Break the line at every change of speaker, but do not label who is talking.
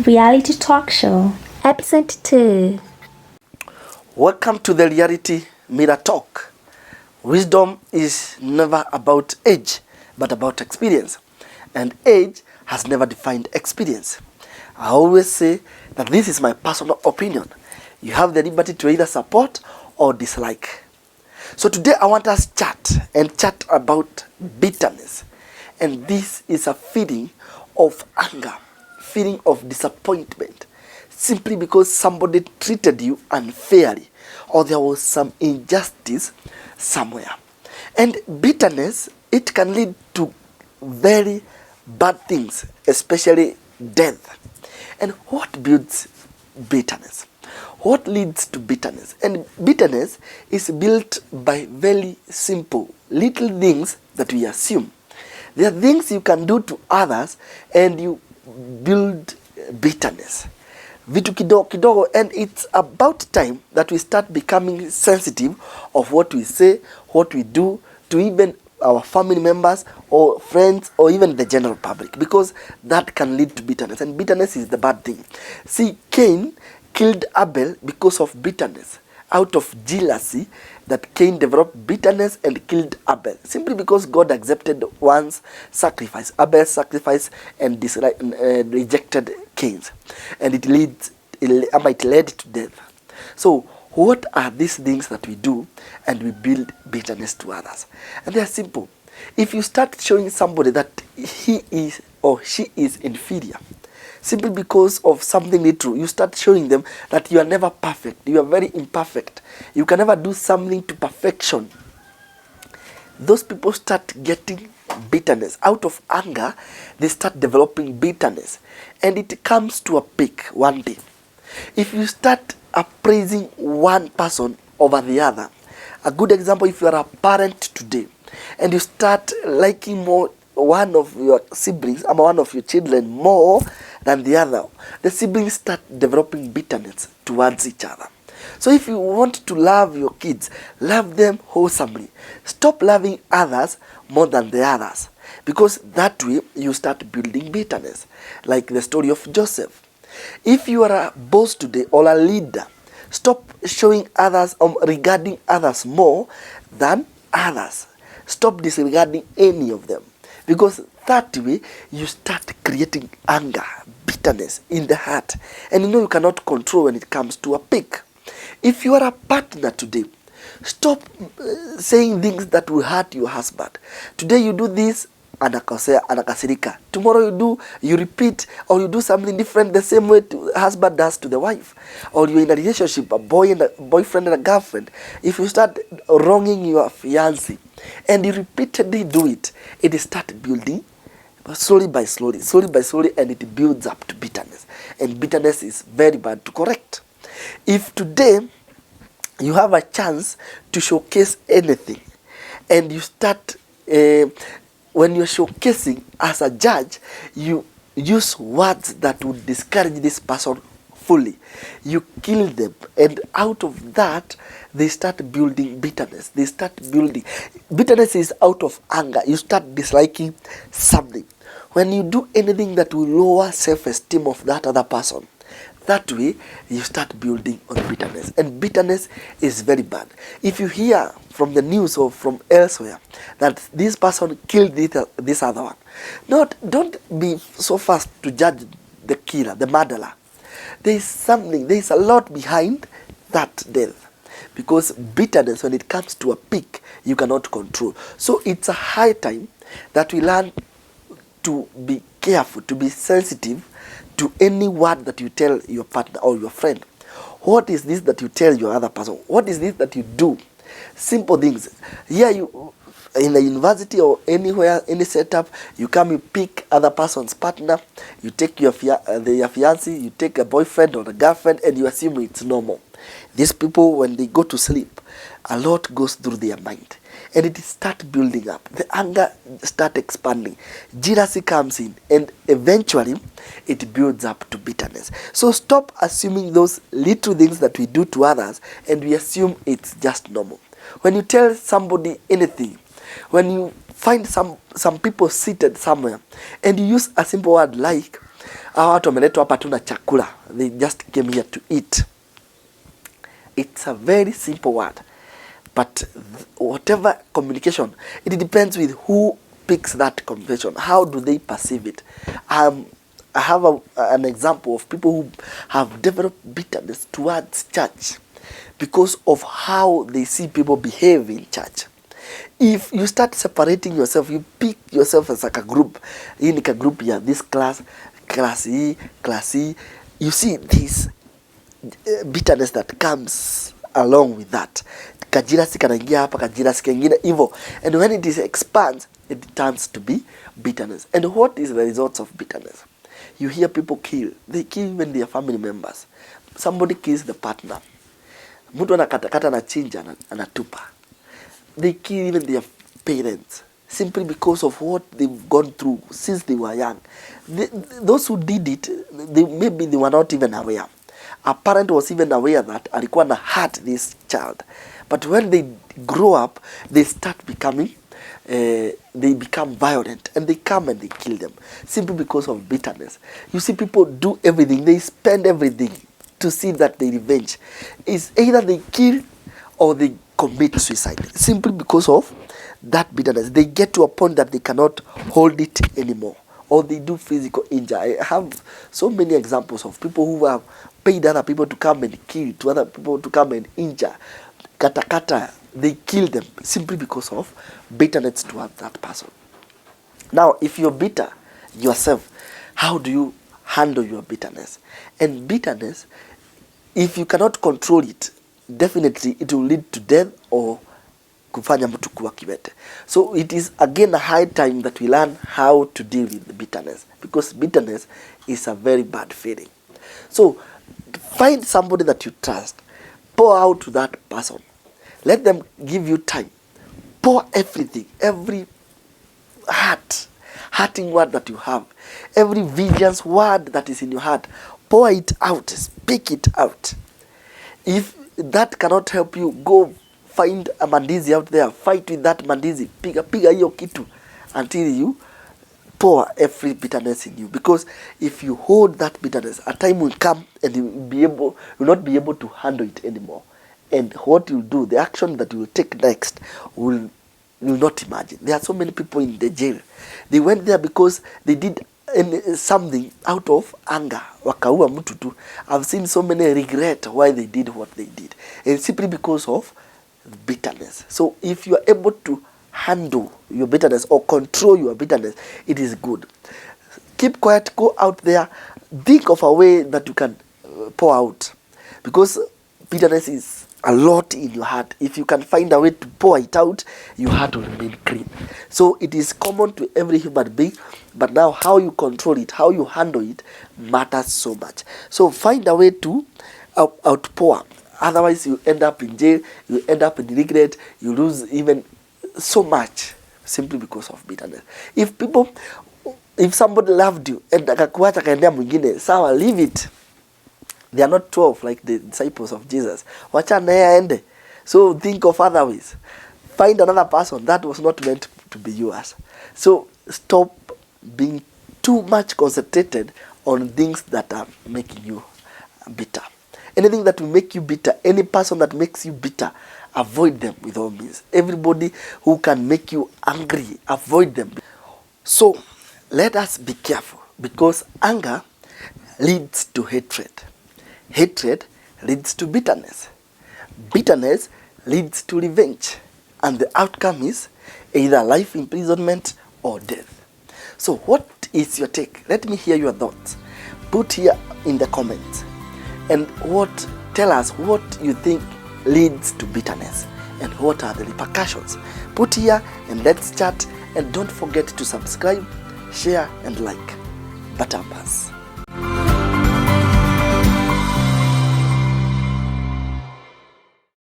Reality Talk Show, Episode 2.
Welcome to the Reality Mirror Talk. Wisdom is never about age, but about experience. And age has never defined experience. I always say that this is my personal opinion. You have the liberty to either support or dislike. So today I want us to chat about bitterness. And this is a feeling of anger, feeling of disappointment, simply because somebody treated you unfairly or there was some injustice somewhere. And bitterness, it can lead to very bad things, especially death. And what builds bitterness? What leads to bitterness? And bitterness is built by very simple little things that we assume. There are things you can do to others and you build bitterness. Vitu kidogo kidogo, and it's about time that we start becoming sensitive of what we say, what we do to even our family members or friends or even the general public, because that can lead to bitterness, and bitterness is the bad thing. See, Cain killed Abel because of bitterness. Out of jealousy, that Cain developed bitterness and killed Abel, simply because God accepted one's sacrifice, Abel's sacrifice, and rejected Cain's, and it led to death. So what are these things that we do and we build bitterness to others? And they are simple. If you start showing somebody that he is or she is inferior, simply because of something little, you start showing them that you are never perfect, you are very imperfect, you can never do something to perfection. Those people start getting bitterness. Out of anger, they start developing bitterness, and it comes to a peak one day. If you start appraising one person over the other, a good example, if you are a parent today and you start liking more one of your siblings or one of your children more than the other, the siblings start developing bitterness towards each other. So if you want to love your kids, love them wholesomely. Stop loving others more than the others, because that way you start building bitterness. Like the story of Joseph. If you are a boss today or a leader, stop showing others regarding others more than others. Stop disregarding any of them, because that way you start creating anger, bitterness in the heart, and you cannot control when it comes to a peak. If you are a partner today, stop saying things that will hurt your husband. Today you do this, anakasirika. Tomorrow you repeat, or you do something different the same way husband does to the wife. Or you're in a relationship, a boyfriend and a girlfriend. If you start wronging your fiancé and you repeatedly do it, it starts building slowly by slowly, and it builds up to bitterness. And bitterness is very bad to correct. If today you have a chance to showcase anything, and you start, when you're showcasing as a judge, you use words that would discourage this person fully. You kill them, and out of that, they start building bitterness. Bitterness is out of anger. You start disliking something. When you do anything that will lower self-esteem of that other person, that way you start building on bitterness, and bitterness is very bad. If you hear from the news or from elsewhere that this person killed this other one, don't be so fast to judge the killer, the murderer. There is a lot behind that death, because bitterness, when it comes to a peak, you cannot control. So it's a high time that we learn to be careful, to be sensitive to any word that you tell your partner or your friend. What is this that you tell your other person? What is this that you do? Simple things. Here you, in the university or anywhere, any setup, you come, you pick other person's partner, you take your fiancé, you take a boyfriend or a girlfriend, and you assume it's normal. These people, when they go to sleep, a lot goes through their mind, and it starts building up. The anger starts expanding. Jealousy comes in, and eventually it builds up to bitterness. So stop assuming those little things that we do to others, and we assume it's just normal. When you tell somebody anything, when you find some people seated somewhere, and you use a simple word like, Hawa watu wameletwa hapa tu na chakula. They just came here to eat. It's a very simple word. But whatever communication, it depends with who picks that conversation. How do they perceive it? I have an example of people who have developed bitterness towards church because of how they see people behave in church. If you start separating yourself, you pick yourself as like a group. In a group here, this class E, class E, you see this bitterness that comes along with that. Kajirasi kanaingia hapa, kajirasi kengine hivyo. And when it expands, it turns to be bitterness. And what is the results of bitterness? You hear people kill. They kill even their family members. Somebody kills the partner. Mtu anakatakata na chinja anatupa. They kill even their parents simply because of what they've gone through since they were young. Those who did it, maybe they were not even aware. A parent was even aware that alikuwa na hurt this child. But when they grow up, they start becoming, they become violent, and they come and they kill them simply because of bitterness. You see, people do everything. They spend everything to see that they revenge. It's either they kill or they commit suicide simply because of that bitterness. They get to a point that they cannot hold it anymore, or they do physical injury. I have so many examples of people who have paid other people to come and kill, to other people to come and injure, kata, they kill them simply because of bitterness towards that person. Now, if you're bitter yourself, how do you handle your bitterness? And bitterness, if you cannot control it, definitely it will lead to death or kufanya mtu kuwa kiwete. So it is again a high time that we learn how to deal with the bitterness, because bitterness is a very bad feeling. So find somebody that you trust, pour out to that person, let them give you time, pour everything, every hurting word that you have, every vengeance word that is in your heart, pour it out, speak it out. If that cannot help you, go find a mandizi out there, fight with that mandizi, piga hiyo kitu until you pour every bitterness in you. Because if you hold that bitterness, a time will come and you will not be able to handle it anymore. And what you do, the action that you will take next, will not imagine. There are so many people in the jail. They went there because they did something out of anger. Wakaua mtu tu. I've seen so many regret why they did what they did. And simply because of bitterness. So if you are able to handle your bitterness or control your bitterness, it is good. Keep quiet, go out there, think of a way that you can pour out. Because bitterness is a lot in your heart. If you can find a way to pour it out, your heart will remain clean. So it is common to every human being, but now how you control it, how you handle it matters so much. So find a way to outpour. Otherwise you end up in jail, you end up in regret, you lose even so much simply because of bitterness. If somebody loved you and akakuacha kaendea mwingine, sawa, leave it. They are not 12 like the disciples of Jesus. Wacha naye aende. So think of other ways. Find another person that was not meant to be yours. So stop being too much concentrated on things that are making you bitter. Anything that will make you bitter, any person that makes you bitter, avoid them with all means. Everybody who can make you angry, avoid them. So let us be careful, because anger leads to hatred. Hatred leads to bitterness. Bitterness leads to revenge. And the outcome is either life imprisonment or death. So what is your take? Let me hear your thoughts. Put here in the comments. And tell us what you think leads to bitterness and what are the repercussions. Put here and let's chat, and don't forget to subscribe, share and like. Batambas.